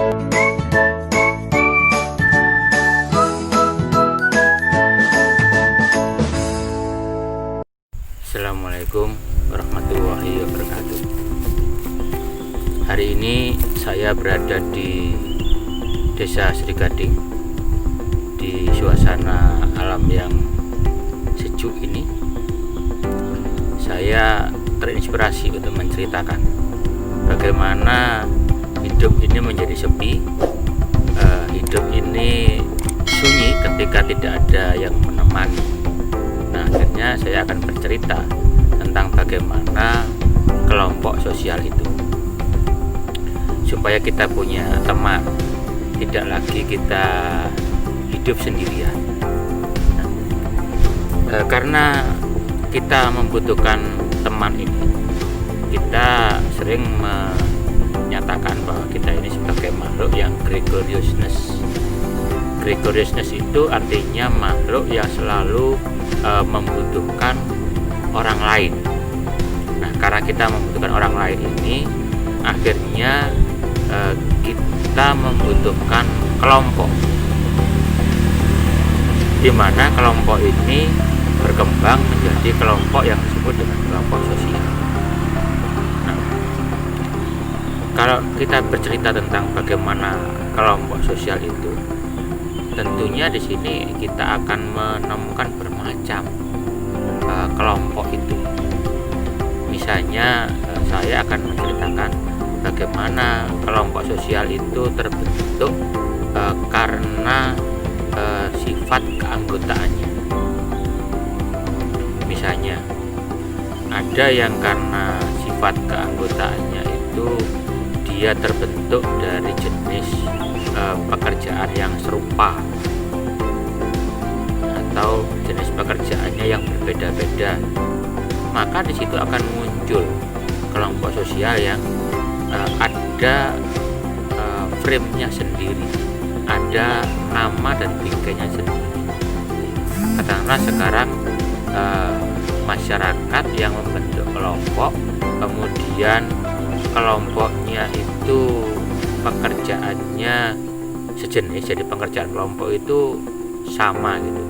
Assalamualaikum warahmatullahi wabarakatuh. Hari ini saya berada di Desa Sri Gading, di suasana alam yang sejuk ini. Saya terinspirasi untuk menceritakan bagaimana hidup ini menjadi sepi, hidup ini sunyi ketika tidak ada yang menemani. Nah, akhirnya saya akan bercerita tentang bagaimana kelompok sosial itu, supaya kita punya teman, tidak lagi kita hidup sendirian. Karena kita membutuhkan teman ini, kita sering menyatakan bahwa kita ini sebagai makhluk yang gregoriousness. Gregoriousness itu artinya makhluk yang selalu membutuhkan orang lain. Nah, karena kita membutuhkan orang lain ini, akhirnya kita membutuhkan kelompok, di mana kelompok ini berkembang menjadi kelompok yang disebut dengan kelompok sosial. Nah, kalau kita bercerita tentang bagaimana kelompok sosial itu, tentunya di sini kita akan menemukan bermacam kelompok itu. Misalnya saya akan menceritakan bagaimana kelompok sosial itu terbentuk karena sifat keanggotaannya. Misalnya ada yang karena sifat keanggotaannya itu dia terbentuk dari jenis pekerjaan yang serupa atau jenis pekerjaannya yang berbeda-beda, maka di situ akan muncul kelompok sosial yang ada frame-nya sendiri, ada nama dan bingkainya sendiri. Katakanlah sekarang masyarakat yang membentuk kelompok, kemudian kelompoknya itu pekerjaannya sejenis, jadi pekerjaan kelompok itu sama gitu,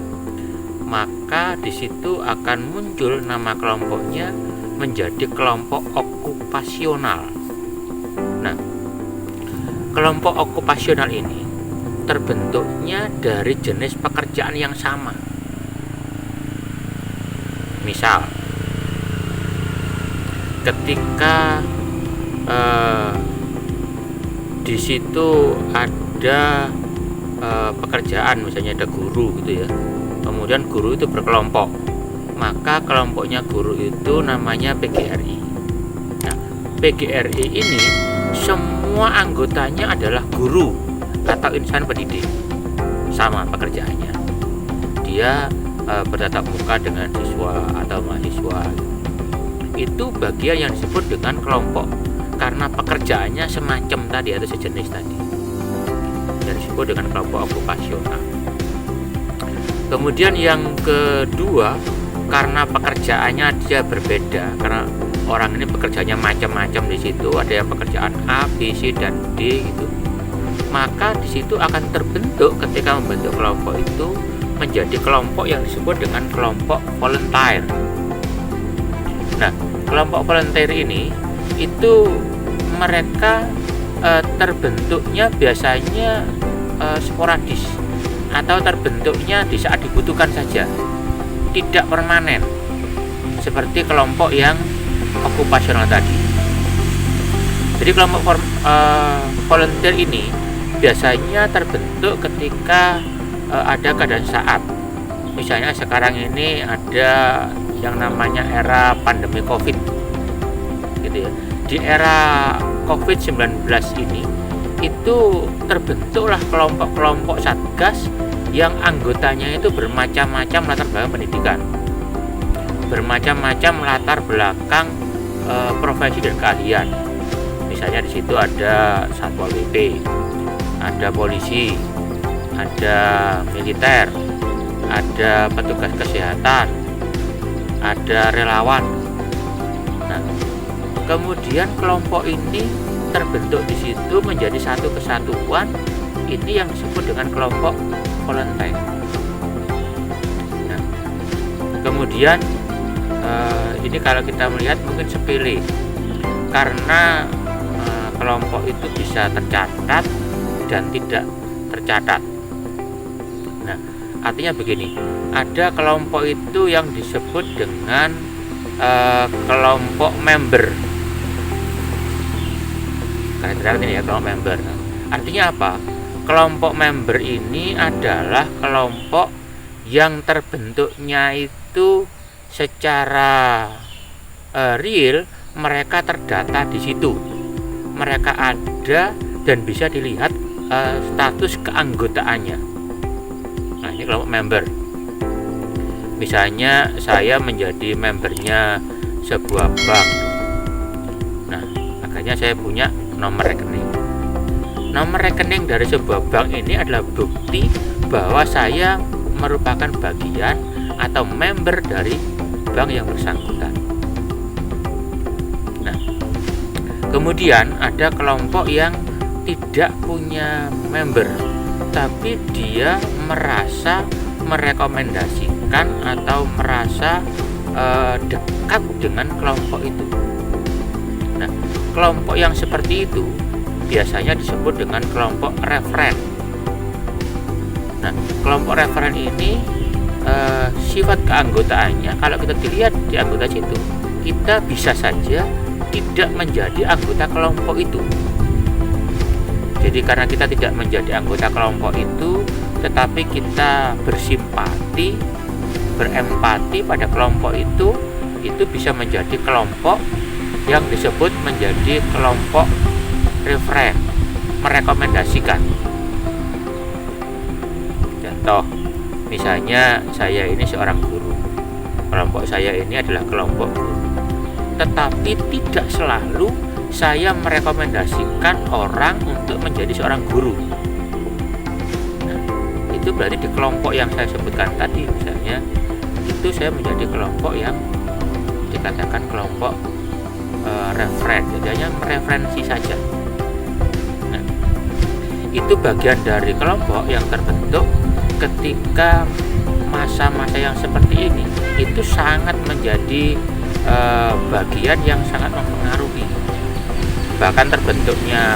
maka di situ akan muncul nama kelompoknya menjadi kelompok okupasional. Nah, kelompok okupasional ini terbentuknya dari jenis pekerjaan yang sama. Misal, ketika di situ ada pekerjaan, misalnya ada guru gitu ya, kemudian guru itu berkelompok, maka kelompoknya guru itu namanya PGRI. Nah, PGRI ini semua anggotanya adalah guru atau insan pendidik, sama pekerjaannya, dia bertatap muka dengan siswa atau mahasiswa. Itu bagian yang disebut dengan kelompok, karena pekerjaannya semacam tadi atau sejenis tadi, yang disebut dengan kelompok okupasional. Kemudian yang kedua, karena pekerjaannya dia berbeda, karena orang ini pekerjaannya macam-macam di situ, ada yang pekerjaan A, B, C, dan D gitu, maka di situ akan terbentuk ketika membentuk kelompok itu menjadi kelompok yang disebut dengan kelompok volunteer. Nah, kelompok volunteer ini itu mereka terbentuknya biasanya sporadis atau terbentuknya di saat dibutuhkan saja, tidak permanen seperti kelompok yang okupasional tadi. Jadi kelompok volunteer ini biasanya terbentuk ketika ada keadaan saat. Misalnya sekarang ini ada yang namanya era pandemi COVID gitu ya. Di era COVID-19 ini itu terbentuklah kelompok-kelompok satgas yang anggotanya itu bermacam-macam latar belakang pendidikan, bermacam-macam latar belakang profesi dan keahlian. Misalnya di situ ada Satpol PP, ada polisi, ada militer, ada petugas kesehatan, ada relawan. Nah, kemudian kelompok ini terbentuk di situ menjadi satu kesatuan, ini yang disebut dengan kelompok volunteer. Nah, kemudian ini kalau kita melihat mungkin sepele, karena kelompok itu bisa tercatat dan tidak tercatat. Nah, artinya begini, ada kelompok itu yang disebut dengan kelompok member. Kalian ini ya, kelompok member. Nah, artinya apa? Kelompok member ini adalah kelompok yang terbentuknya itu secara real, mereka terdata di situ, mereka ada dan bisa dilihat status keanggotaannya. Nah, ini kelompok member. Misalnya saya menjadi membernya sebuah bank. Nah, makanya saya punya nomor rekening. Nomor rekening dari sebuah bank ini adalah bukti bahwa saya merupakan bagian atau member dari bank yang bersangkutan. Nah, kemudian ada kelompok yang tidak punya member, tapi dia merasa merekomendasikan atau merasa dekat dengan kelompok itu. Nah, kelompok yang seperti itu biasanya disebut dengan kelompok referen. Nah, kelompok referen ini sifat keanggotaannya, kalau kita dilihat di anggota situ, kita bisa saja tidak menjadi anggota kelompok itu. Jadi karena kita tidak menjadi anggota kelompok itu, tetapi kita bersimpati, berempati pada kelompok itu bisa menjadi kelompok yang disebut menjadi kelompok referen, merekomendasikan. Contoh, misalnya saya ini seorang guru, kelompok saya ini adalah kelompok guru, tetapi tidak selalu saya merekomendasikan orang untuk menjadi seorang guru. Nah, itu berarti di kelompok yang saya sebutkan tadi, misalnya itu saya menjadi kelompok yang dikatakan kelompok referen, jadi hanya mereferensi saja. Nah, itu bagian dari kelompok yang terbentuk ketika masa-masa yang seperti ini, itu sangat menjadi bagian yang sangat mempengaruhi. Bahkan terbentuknya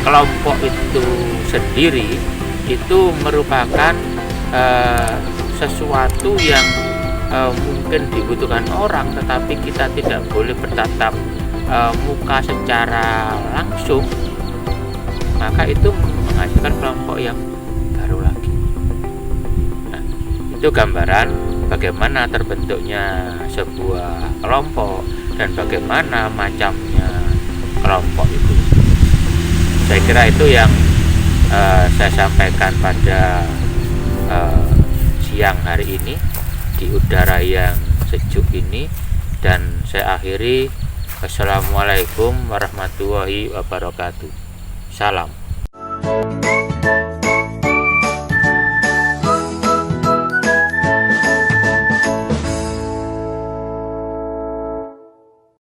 kelompok itu sendiri itu merupakan sesuatu yang mungkin dibutuhkan orang, tetapi kita tidak boleh bertatap muka secara langsung, maka itu menghasilkan kelompok yang baru lagi. Nah, itu gambaran bagaimana terbentuknya sebuah kelompok dan bagaimana macamnya kelompok itu. Saya kira itu yang saya sampaikan pada siang hari ini di udara yang sejuk ini, dan saya akhiri. Assalamualaikum warahmatullahi wabarakatuh. Salam.